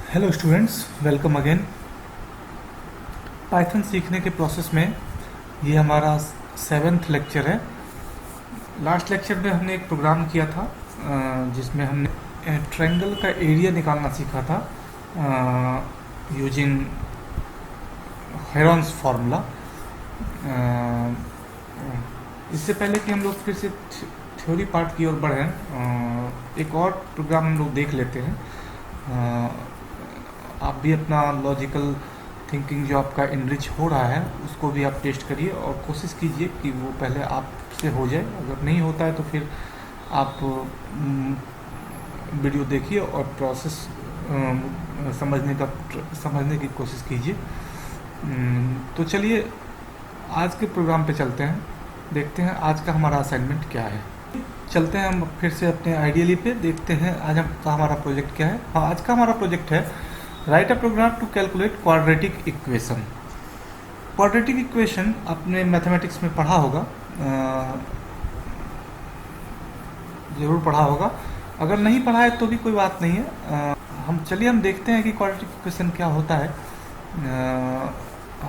Hello students, welcome again. Python सीखने के process में ये हमारा 7th लेक्चर है। लास्ट लेक्चर में हमने एक प्रोग्राम किया था जिसमें हमने ट्रायंगल का एरिया निकालना सीखा था यूजिंग हेरॉन्स फार्मूला। इससे पहले कि हम लोग फिर से थ्योरी पार्ट की ओर बढ़ें, एक और प्रोग्राम हम लोग देख लेते हैं। आप भी अपना लॉजिकल थिंकिंग जो आपका इनरिच हो रहा है उसको भी आप टेस्ट करिए और कोशिश कीजिए कि वो पहले आपसे हो जाए। अगर नहीं होता है तो फिर आप वीडियो देखिए और प्रोसेस समझने की कोशिश कीजिए। तो चलिए आज के प्रोग्राम पे चलते हैं, देखते हैं आज का हमारा असाइनमेंट क्या है। चलते हैं हम फिर से अपने आइडियली पे, देखते हैं आज का हमारा प्रोजेक्ट क्या है। हाँ, आज का हमारा प्रोजेक्ट है write a program to calculate quadratic equation. Quadratic equation आपने मैथमेटिक्स में पढ़ा होगा, ज़रूर पढ़ा होगा। अगर नहीं पढ़ा है तो भी कोई बात नहीं है। हम देखते हैं कि क्वाड्रेटिक इक्वेशन क्या होता है।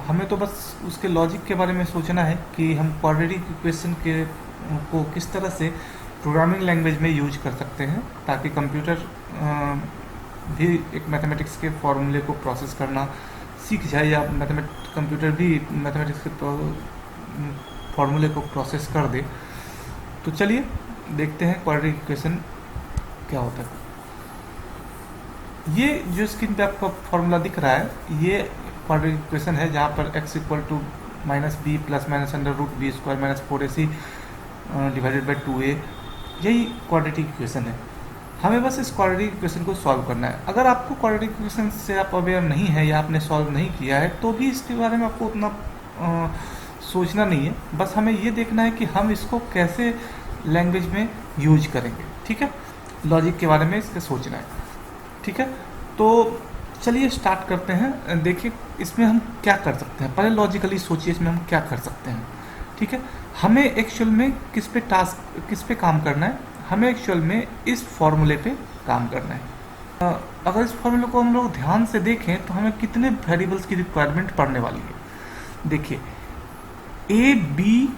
हमें तो बस उसके लॉजिक के बारे में सोचना है कि हम क्वाड्रेटिक इक्वेशन को किस तरह से प्रोग्रामिंग लैंग्वेज में यूज कर सकते हैं ताकि कंप्यूटर भी एक मैथमेटिक्स के फॉर्मूले को प्रोसेस करना सीख जाए, या कंप्यूटर भी मैथमेटिक्स के फॉर्मूले को प्रोसेस कर दे। तो चलिए देखते हैं क्वाड्रेटिक इक्वेशन क्या होता है। ये जो स्क्रीन पे आपका फॉर्मूला दिख रहा है ये क्वाड्रेटिक इक्वेशन है, जहाँ पर x equal to -b plus minus under root B square minus 4ac divided by 2a, यही क्वाड्रेटिक इक्वेशन है। हमें बस इस क्वाड्रेटिक इक्वेशन को सॉल्व करना है। अगर आपको क्वाड्रेटिक इक्वेशन से आप अवेयर नहीं है या आपने सॉल्व नहीं किया है तो भी इसके बारे में आपको उतना सोचना नहीं है। बस हमें ये देखना है कि हम इसको कैसे लैंग्वेज में यूज करेंगे। ठीक है, लॉजिक के बारे में इसके सोचना है। ठीक है, तो चलिए स्टार्ट करते हैं। देखिए इसमें हम क्या कर सकते हैं, पहले लॉजिकली सोचिए इसमें हम क्या कर सकते हैं। ठीक है, हमें एक्चुअल में किस पे काम करना है। हमें एक्चुअल में इस फॉर्मूले पे काम करना है। अगर इस फॉर्मूले को हम लोग ध्यान से देखें तो हमें कितने वेरिएबल्स की रिक्वायरमेंट पड़ने वाली है। देखिए ए, बी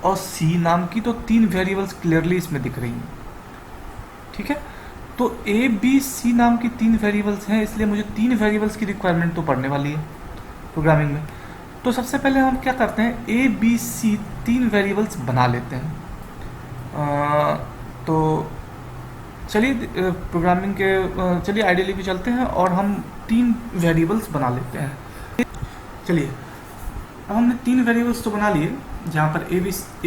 और सी नाम की तो 3 वेरिएबल्स क्लियरली इसमें दिख रही हैं। ठीक है, तो ए, बी, सी नाम की 3 वेरिएबल्स हैं, इसलिए मुझे 3 वेरिएबल्स की रिक्वायरमेंट तो पड़ने वाली है प्रोग्रामिंग में। तो सबसे पहले हम क्या करते हैं, ए, बी, सी 3 वेरिएबल्स बना लेते हैं। तो चलिए प्रोग्रामिंग के चलिए आइडियली भी चलते हैं और हम 3 वेरिएबल्स बना लेते हैं। चलिए अब हमने 3 वेरिएबल्स तो बना लिए, जहाँ पर ए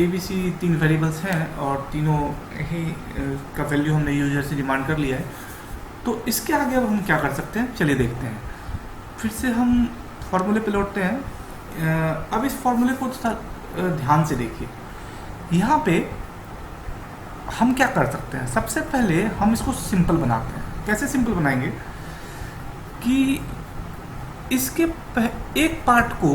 बी सी 3 वेरिएबल्स हैं और तीनों ही का वैल्यू हमने यूजर से डिमांड कर लिया है। तो इसके आगे अब हम क्या कर सकते हैं, चलिए देखते हैं। फिर से हम फॉर्मूले पे लौटते हैं। अब इस फॉर्मूले को ध्यान से देखिए। यहाँ पे हम क्या कर सकते हैं, सबसे पहले हम इसको सिंपल बनाते हैं। कैसे सिंपल बनाएंगे कि इसके एक पार्ट को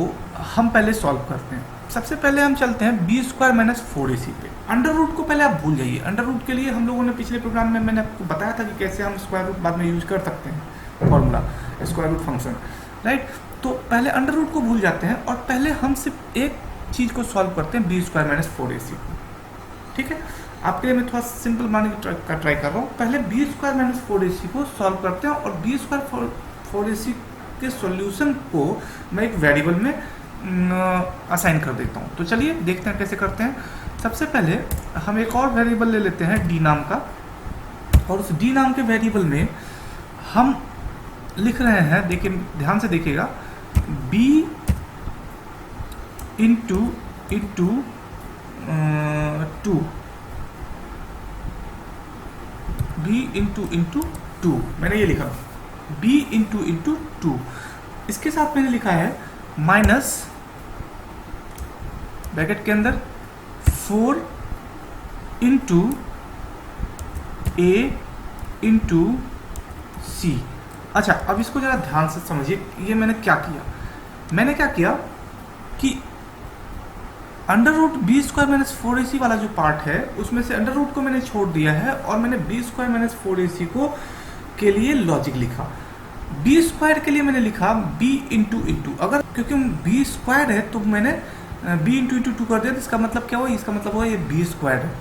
हम पहले सॉल्व करते हैं। सबसे पहले हम चलते हैं बी स्क्वायर माइनस 4ac पे। अंडर रूट को पहले आप भूल जाइए। अंडर रूट के लिए हम लोगों ने पिछले प्रोग्राम में मैंने आपको बताया था कि कैसे हम स्क्वायर रूट बाद में यूज कर सकते हैं, formula square root function, right. तो पहले अंडर रूट को भूल जाते हैं और पहले हम सिर्फ एक चीज़ को सॉल्व करते हैं, बी स्क्वायर माइनस 4ac को। ठीक है, आपके लिए मैं थोड़ा सिंपल बनाने का ट्राई कर रहा हूँ। पहले बी स्क्वायर माइनस 4ac को सॉल्व करते हैं और बी स्क्वायर 4ac के सॉल्यूशन को मैं एक वेरिएबल में असाइन कर देता हूँ। तो चलिए देखते हैं कैसे करते हैं। सबसे पहले हम एक और वेरिएबल ले लेते हैं डी नाम का, और उस डी नाम के वेरिएबल में हम लिख रहे हैं, देखिए ध्यान से देखिएगा, b इंटू 2, b इंटू 2, मैंने ये लिखा b इंटू 2। इसके साथ मैंने लिखा है माइनस ब्रैकेट के अंदर 4 इंटू a इंटू c। अच्छा, अब इसको जरा ध्यान से समझिए। ये मैंने क्या किया कि under root B square minus 4ac वाला जो पार्ट है उसमें से अंडर रूट को मैंने छोड़ दिया है और मैंने बी स्क्वायर माइनस 4ac को के लिए लॉजिक लिखा। बी स्क्वायर के लिए मैंने लिखा बी इंटू इंटू, अगर क्योंकि बी स्क्वायर है तो मैंने बी इंटू इंटू टू कर दिया, तो इसका मतलब क्या हुआ, इसका मतलब हुआ ये बी स्क्वायर है,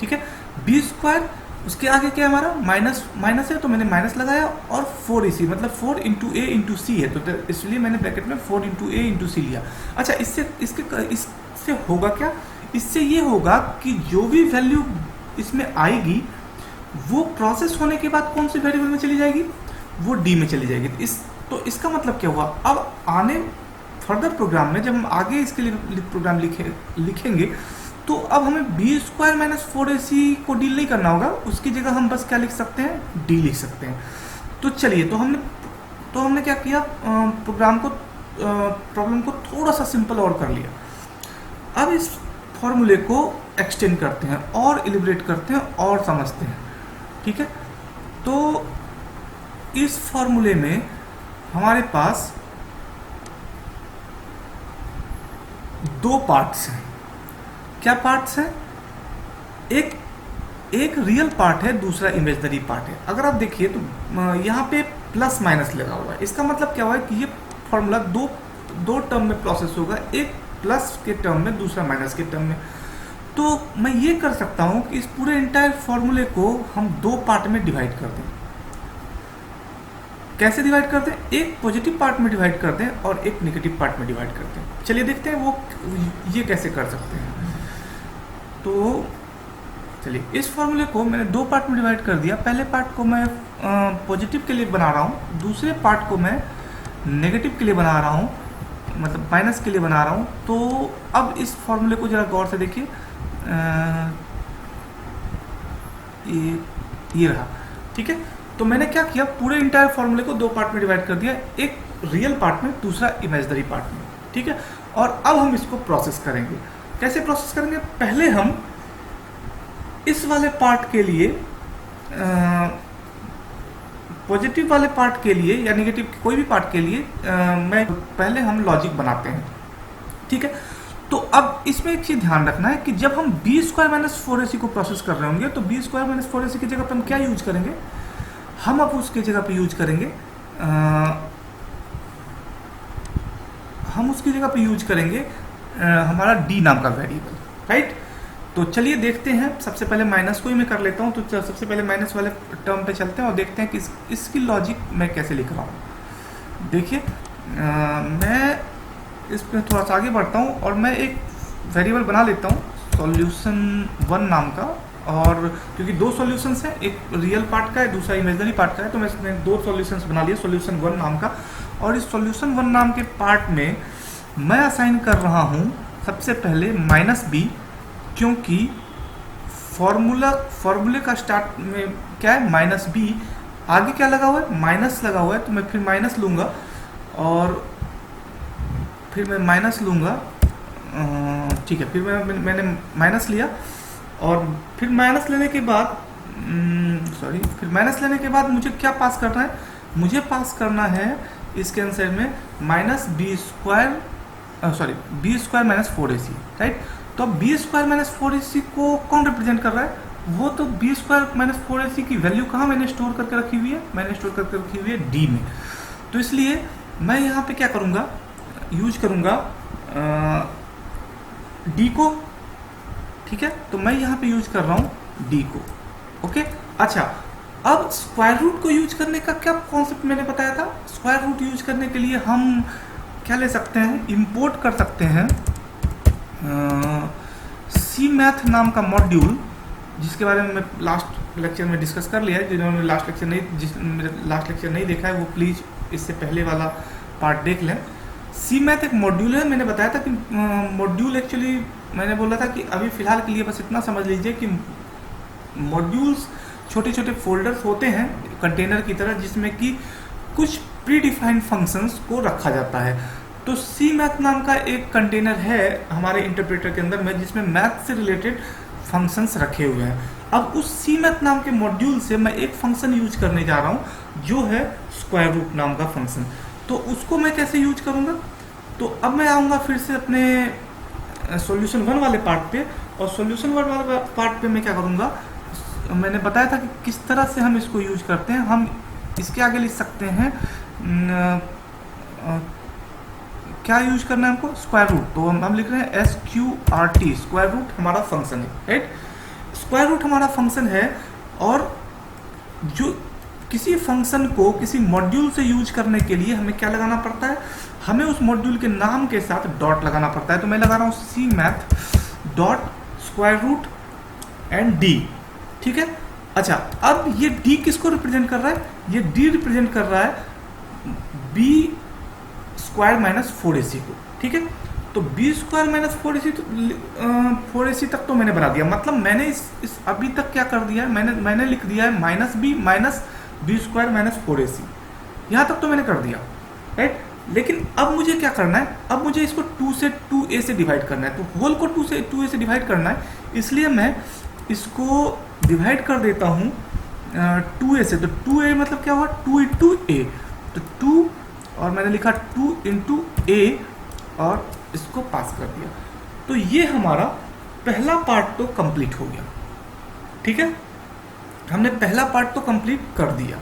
ठीक है। बी स्क्वायर, उसके आगे क्या है हमारा माइनस, माइनस है तो मैंने माइनस लगाया, और 4ac मतलब 4 इंटू ए इंटू सी है, तो इसलिए मैंने ब्रैकेट में 4 इंटू ए इंटू सी लिया। अच्छा, इससे होगा क्या, इससे ये होगा कि जो भी वैल्यू इसमें आएगी वो प्रोसेस होने के बाद कौन से वेरिएबल में चली जाएगी, वो डी में चली जाएगी। तो इसका मतलब क्या हुआ, अब आने फर्दर प्रोग्राम में जब हम आगे इसके लिए प्रोग्राम लिखेंगे तो अब हमें बी स्क्वायर माइनस 4ac को डील नहीं करना होगा, उसकी जगह हम बस क्या लिख सकते हैं, डी लिख सकते हैं। तो चलिए, तो हमने क्या किया, प्रॉब्लम को थोड़ा सा सिंपल और कर लिया। अब इस फॉर्मूले को एक्सटेंड करते हैं और इलिब्रेट करते हैं और समझते हैं, ठीक है। तो इस फॉर्मूले में हमारे पास दो पार्ट्स हैं। क्या पार्ट्स हैं, एक रियल पार्ट है, दूसरा इमेजिनरी पार्ट है। अगर आप देखिए तो यहाँ पे प्लस माइनस लगा हुआ है, इसका मतलब क्या हुआ है कि ये फॉर्मूला दो टर्म में प्रोसेस होगा, एक प्लस के टर्म में, दूसरा माइनस के टर्म में। तो मैं ये कर सकता हूँ कि इस पूरे इंटायर फॉर्मूले को हम दो पार्ट में डिवाइड कर दें। कैसे डिवाइड करते हैं, एक पॉजिटिव पार्ट में डिवाइड करते हैं और एक नेगेटिव पार्ट में डिवाइड करते हैं। चलिए देखते हैं वो ये कैसे कर सकते हैं। तो चलिए, इस फॉर्मूले को मैंने दो पार्ट में डिवाइड कर दिया। पहले पार्ट को मैं पॉजिटिव के लिए बना रहा हूँ, दूसरे पार्ट को मैं नेगेटिव के लिए बना रहा हूँ, मतलब माइनस के लिए बना रहा हूँ। तो अब इस फॉर्मूले को ज़रा गौर से देखिए, ये रहा, ठीक है। तो मैंने क्या किया, पूरे इंटायर फॉर्मूले को दो पार्ट में डिवाइड कर दिया, एक रियल पार्ट में, दूसरा इमेजिनरी पार्ट में, ठीक है। और अब हम इसको प्रोसेस करेंगे। कैसे प्रोसेस करेंगे, पहले हम इस वाले पार्ट के लिए, पॉजिटिव वाले पार्ट के लिए या नेगेटिव कोई भी पार्ट के लिए पहले हम लॉजिक बनाते हैं, ठीक है। तो अब इसमें एक चीज़ ध्यान रखना है कि जब हम बी स्क्वायर माइनस 4ac को प्रोसेस कर रहे होंगे तो बी स्क्वायर माइनस 4ac की जगह पर हम क्या यूज करेंगे, हम अब उसके जगह पे यूज करेंगे हमारा डी नाम का वेरिएबल, राइट। तो चलिए देखते हैं, सबसे पहले माइनस को ही मैं कर लेता हूँ। तो सबसे पहले माइनस वाले टर्म पे चलते हैं और देखते हैं कि इसकी लॉजिक मैं कैसे लिख रहा हूँ। देखिए, मैं इसमें थोड़ा सा आगे बढ़ता हूँ और मैं एक वेरिएबल बना लेता हूँ solution1 नाम का। और क्योंकि दो सॉल्यूशंस हैं, एक रियल पार्ट का है, दूसरा इमेजिनरी पार्ट का है, तो मैं इसमें दो सॉल्यूशंस बना लिए solution1 नाम का। और इस solution1 नाम के पार्ट में मैं असाइन कर रहा हूँ सबसे पहले -b, क्योंकि फॉर्मूले का स्टार्ट में क्या है, -b, आगे क्या लगा हुआ है, माइनस लगा हुआ है, तो मैं फिर माइनस लूँगा और फिर मैं माइनस लूँगा, ठीक है। फिर मैंने माइनस लिया और फिर माइनस लेने के बाद मुझे क्या पास करना है, मुझे पास करना है इसके आंसर में B square minus 4ac, right. तो अब बी स्क्वायर माइनस 4ac को कौन रिप्रेजेंट कर रहा है, वो तो बी स्क्वायर माइनस 4ac की वैल्यू कहाँ मैंने स्टोर करके रखी हुई है, मैंने स्टोर करके रखी हुई है डी में। तो इसलिए मैं यहाँ पे क्या करूँगा, यूज करूँगा डी को, ठीक है। तो मैं यहाँ पे यूज कर रहा हूँ डी को, ओके। अच्छा, अब स्क्वायर रूट को यूज करने का क्या कॉन्सेप्ट मैंने बताया था। स्क्वायर रूट यूज करने के लिए हम क्या ले सकते हैं, इंपोर्ट कर सकते हैं सी मैथ नाम का मॉड्यूल, जिसके बारे में मैं लास्ट लेक्चर में डिस्कस कर लिया है। जिन्होंने लास्ट लेक्चर नहीं देखा है वो प्लीज़ इससे पहले वाला पार्ट देख लें। सी मैथ एक मॉड्यूल है, मैंने बताया था कि मॉड्यूल एक्चुअली मैंने बोला था कि अभी फ़िलहाल के लिए बस इतना समझ लीजिए कि मॉड्यूल्स छोटे छोटे फोल्डर्स होते हैं कंटेनर की तरह, जिसमें कि कुछ प्री डिफाइंड फंक्शंस को रखा जाता है। तो सी मैथ नाम का एक कंटेनर है हमारे इंटरप्रेटर के अंदर में, जिसमें मैथ से रिलेटेड फंक्शंस रखे हुए हैं। अब उस सी मैथ नाम के मॉड्यूल से मैं एक फंक्शन यूज करने जा रहा हूँ जो है स्क्वायर रूट नाम का फंक्शन। तो उसको मैं कैसे यूज करूँगा, तो अब मैं आऊँगा फिर से अपने solution1 वाले पार्ट पे, और solution1 वाले पार्ट पे मैं क्या करूँगा, मैंने बताया था कि किस तरह से हम इसको यूज करते हैं। हम इसके आगे लिख सकते हैं क्या यूज करना है हमको, स्क्वायर रूट। तो हम लिख रहे हैं SQRT, स्क्वायर रूट हमारा फंक्शन है, राइट। स्क्वायर रूट हमारा फंक्शन है, और जो किसी फंक्शन को किसी मॉड्यूल से यूज करने के लिए हमें क्या लगाना पड़ता है, हमें उस मॉड्यूल के नाम के साथ डॉट लगाना पड़ता है। तो मैं लगा रहा हूँ CMath dot square root and D, ठीक है। अच्छा, अब ये D किसको रिप्रेजेंट कर रहा है, ये D रिप्रेजेंट कर रहा है B स्क्वायर माइनस 4AC को, ठीक है। तो B स्क्वायर माइनस 4AC, तो 4AC तक तो मैंने बना दिया, मतलब मैंने इस अभी तक क्या कर दिया है, मैंने लिख दिया है minus B square minus 4AC, यहाँ तक तो मैंने कर दिया, राइट। लेकिन अब मुझे क्या करना है, अब मुझे इसको 2 से 2A से डिवाइड करना है। तो होल को 2A से डिवाइड करना है, इसलिए मैं इसको डिवाइड कर देता हूँ 2A से। तो 2A मतलब क्या हुआ, 2 इंटू A, तो 2, और मैंने लिखा 2 इंटू A और इसको पास कर दिया। तो ये हमारा पहला पार्ट तो कंप्लीट हो गया, ठीक है। हमने पहला पार्ट तो कंप्लीट कर दिया।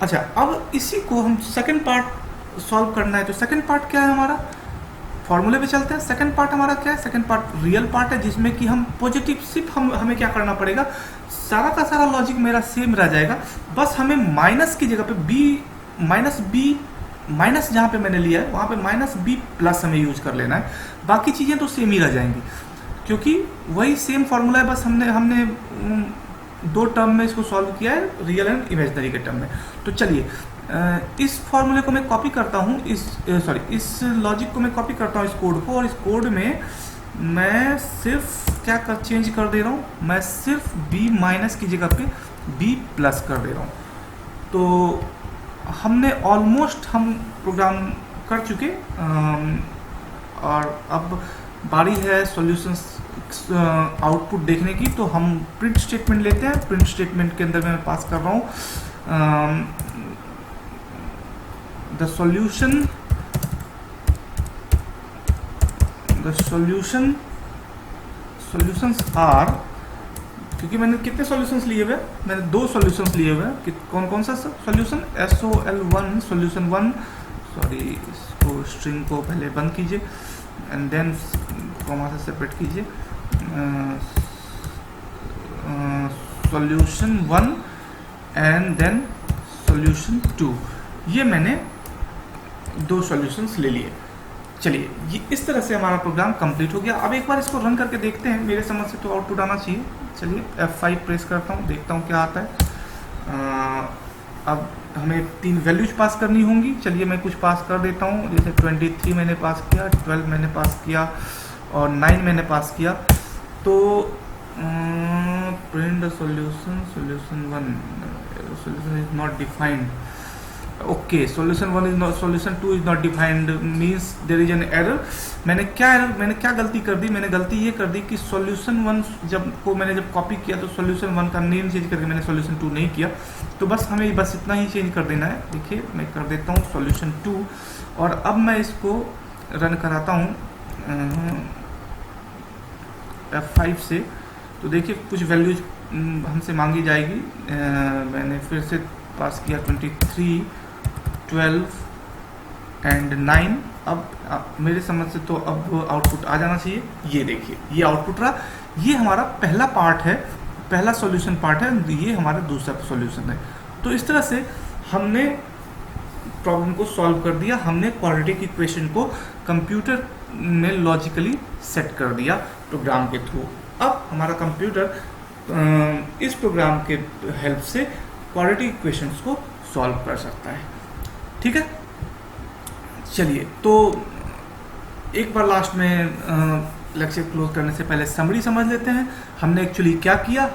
अच्छा, अब इसी को हम सेकंड पार्ट सॉल्व करना है। तो सेकंड पार्ट क्या है हमारा, फॉर्मूले पे चलते हैं। सेकंड पार्ट हमारा क्या है, सेकंड पार्ट रियल पार्ट है, जिसमें कि हम पॉजिटिव, सिर्फ हमें क्या करना पड़ेगा, सारा का सारा लॉजिक मेरा सेम रह जाएगा, बस हमें माइनस की जगह पे माइनस जहाँ पे मैंने लिया है वहाँ पे -B प्लस हमें यूज कर लेना है। बाकी चीज़ें तो सेम ही रह जाएंगी, क्योंकि वही सेम फॉर्मूला है, बस हमने 2 टर्म में इसको सॉल्व किया है, रियल एंड इमेजिनरी के टर्म में। तो चलिए इस फॉर्मूले को मैं कॉपी करता हूँ, इस लॉजिक को मैं कॉपी करता हूँ, इस कोड को, और इस कोड में मैं सिर्फ चेंज कर दे रहा हूँ, मैं सिर्फ B माइनस की जगह पे B प्लस कर दे रहा हूँ। तो हमने ऑलमोस्ट हम प्रोग्राम कर चुके, और अब बारी है सॉल्यूशंस आउटपुट देखने की। तो हम प्रिंट स्टेटमेंट लेते हैं। प्रिंट स्टेटमेंट के अंदर मैं पास कर रहा हूँ द सॉल्यूशंस आर, क्योंकि मैंने कितने सॉल्यूशंस लिए हुए, मैंने 2 सॉल्यूशंस लिए हुए हैं। कौन सा सॉल्यूशन, SOL1 सॉल्यूशन 1, सॉरी इसको स्ट्रिंग को पहले बंद कीजिए एंड देन कॉमा से सेपरेट कीजिए, सॉल्यूशन 1 एंड देन सॉल्यूशन 2। ये मैंने 2 सॉल्यूशंस ले लिए। चलिए, ये इस तरह से हमारा प्रोग्राम कंप्लीट हो गया। अब एक बार इसको रन करके देखते हैं, मेरे समझ से तो आउटपुट आना चाहिए। चलिए F5 प्रेस करता हूँ, देखता हूँ क्या आता है। अब हमें 3 वैल्यूज पास करनी होंगी। चलिए मैं कुछ पास कर देता हूँ, जैसे 23 मैंने पास किया, 12 मैंने पास किया और 9 मैंने पास किया। तो print the solution 1 solution is not defined. Okay, solution 1 is not, solution 2 is not defined means there is an error. मैंने क्या गलती कर दी, मैंने गलती ये कर दी कि सॉल्यूशन 1 मैंने जब कॉपी किया तो सॉल्यूशन 1 का नेम चेंज करके मैंने सॉल्यूशन 2 नहीं किया। तो हमें इतना ही चेंज कर देना है। देखिए मैं कर देता हूँ सॉल्यूशन 2, और अब मैं इसको रन कराता हूँ F5 से। तो देखिए कुछ वैल्यूज हमसे मांगी जाएगी। मैंने फिर से पास किया 23, 12 एंड 9। अब मेरे समझ से तो अब आउटपुट आ जाना चाहिए। ये देखिए, ये आउटपुट रहा। ये हमारा पहला पार्ट है, पहला सॉल्यूशन पार्ट है, ये हमारा दूसरा सॉल्यूशन है। तो इस तरह से हमने प्रॉब्लम को सॉल्व कर दिया। हमने क्वाड्रेटिक इक्वेशन को कंप्यूटर में लॉजिकली सेट कर दिया प्रोग्राम के थ्रू। अब हमारा कंप्यूटर इस प्रोग्राम के हेल्प से क्वाड्रेटिक इक्वेशंस को सॉल्व कर सकता है। ठीक है, चलिए तो एक बार लास्ट में लेक्चर क्लोज करने से पहले समरी समझ लेते हैं। हमने एक्चुअली क्या किया,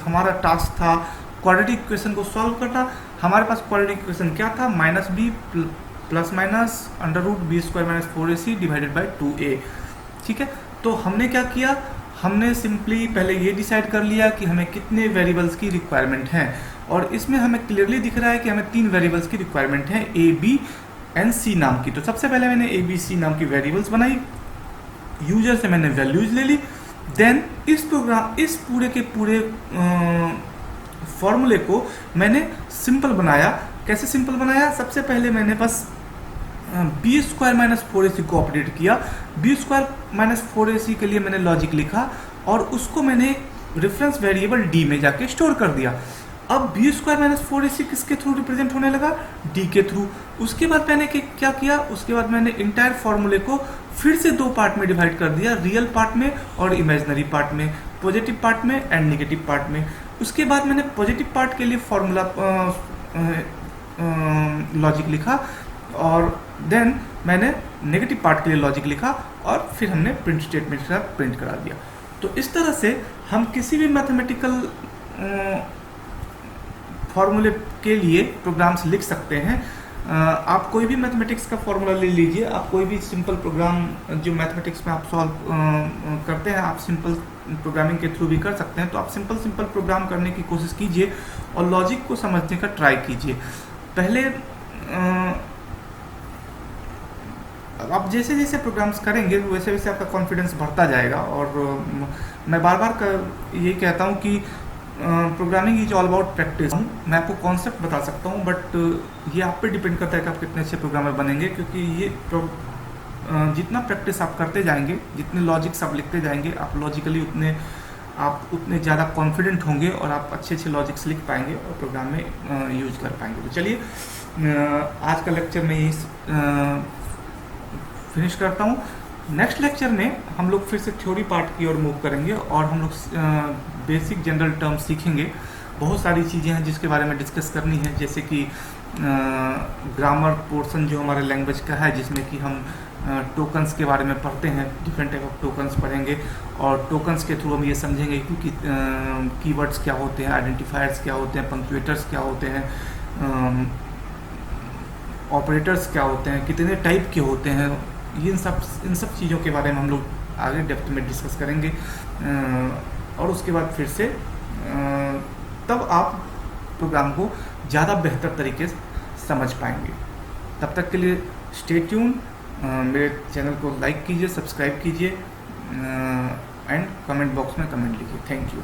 हमारा टास्क था क्वाड्रेटिक इक्वेशन को सॉल्व करना। हमारे पास क्वाड्रेटिक इक्वेशन क्या था, -b plus minus √b² - 4ac divided by 2a। ठीक है, तो हमने क्या किया, हमने सिंपली पहले ये डिसाइड कर लिया कि हमें कितने वेरिएबल्स की रिक्वायरमेंट है, और इसमें हमें क्लियरली दिख रहा है कि हमें 3 वेरिएबल्स की रिक्वायरमेंट है, a, b एंड c नाम की। तो सबसे पहले मैंने a, b, c नाम की वेरिएबल्स बनाई, यूजर से मैंने वैल्यूज ले ली। देन इस पूरे के पूरे फॉर्मूले को मैंने सिंपल बनाया। कैसे सिंपल बनाया? सबसे पहले मैंने बस बी स्क्वायर माइनस 4ac को अपडेट किया। बी स्क्वायर माइनस 4ac के लिए मैंने लॉजिक लिखा और उसको मैंने रेफरेंस वेरिएबल डी में जाके स्टोर कर दिया। अब बी स्क्वायर माइनस 4ac किसके थ्रू रिप्रेजेंट होने लगा? डी के थ्रू। उसके बाद मैंने क्या किया? उसके बाद मैंने इंटायर फॉर्मूले को फिर से दो पार्ट में डिवाइड कर दिया, रियल पार्ट में और इमेजिनरी पार्ट में, पॉजिटिव पार्ट में एंड नेगेटिव पार्ट में। उसके बाद मैंने पॉजिटिव पार्ट के लिए फॉर्मूला लॉजिक लिखा और देन मैंने नेगेटिव पार्ट के लिए लॉजिक लिखा और फिर हमने प्रिंट स्टेटमेंट के साथ प्रिंट करा दिया। तो इस तरह से हम किसी भी मैथमेटिकल फॉर्मूले के लिए प्रोग्राम्स लिख सकते हैं। आप कोई भी मैथमेटिक्स का फॉर्मूला ले लीजिए, आप कोई भी सिंपल प्रोग्राम जो मैथमेटिक्स में आप सॉल्व करते हैं, आप सिंपल प्रोग्रामिंग के थ्रू भी कर सकते हैं। तो आप सिंपल प्रोग्राम करने की कोशिश कीजिए और लॉजिक को समझने का ट्राई कीजिए। पहले आप जैसे जैसे प्रोग्राम्स करेंगे वैसे वैसे आपका कॉन्फिडेंस बढ़ता जाएगा। और मैं बार बार ये कहता हूँ कि programming is all about practice. मैं आपको कॉन्सेप्ट बता सकता हूँ बट ये आप पे डिपेंड करता है कि आप कितने अच्छे प्रोग्रामर बनेंगे, क्योंकि ये जितना प्रैक्टिस आप करते जाएंगे, जितने लॉजिक्स आप लिखते जाएंगे, आप लॉजिकली उतने ज़्यादा कॉन्फिडेंट होंगे और आप अच्छे अच्छे लॉजिक्स लिख पाएंगे और प्रोग्राम में यूज कर पाएंगे। तो चलिए आज का लेक्चर में यही फिनिश करता हूँ। नेक्स्ट लेक्चर में हम लोग फिर से थ्योरी पार्ट की ओर मूव करेंगे और हम लोग बेसिक जनरल टर्म्स सीखेंगे। बहुत सारी चीज़ें हैं जिसके बारे में डिस्कस करनी है, जैसे कि ग्रामर पोर्शन जो हमारे लैंग्वेज का है, जिसमें कि हम टोकन्स के बारे में पढ़ते हैं, डिफरेंट टाइप ऑफ टोकन्स पढ़ेंगे और टोकन्स के थ्रू हम ये समझेंगे कि कीवर्ड्स क्या होते हैं, आइडेंटिफायर्स क्या होते हैं, पंक्चुएटर्स क्या होते हैं, ऑपरेटर्स क्या होते हैं, कितने टाइप के होते हैं। इन सब चीज़ों के बारे में हम लोग आगे डेप्थ में डिस्कस करेंगे और उसके बाद फिर से तब आप प्रोग्राम को ज़्यादा बेहतर तरीके से समझ पाएंगे। तब तक के लिए स्टे ट्यून। मेरे चैनल को लाइक कीजिए, सब्सक्राइब कीजिए एंड कमेंट बॉक्स में कमेंट लिखिए। Thank you.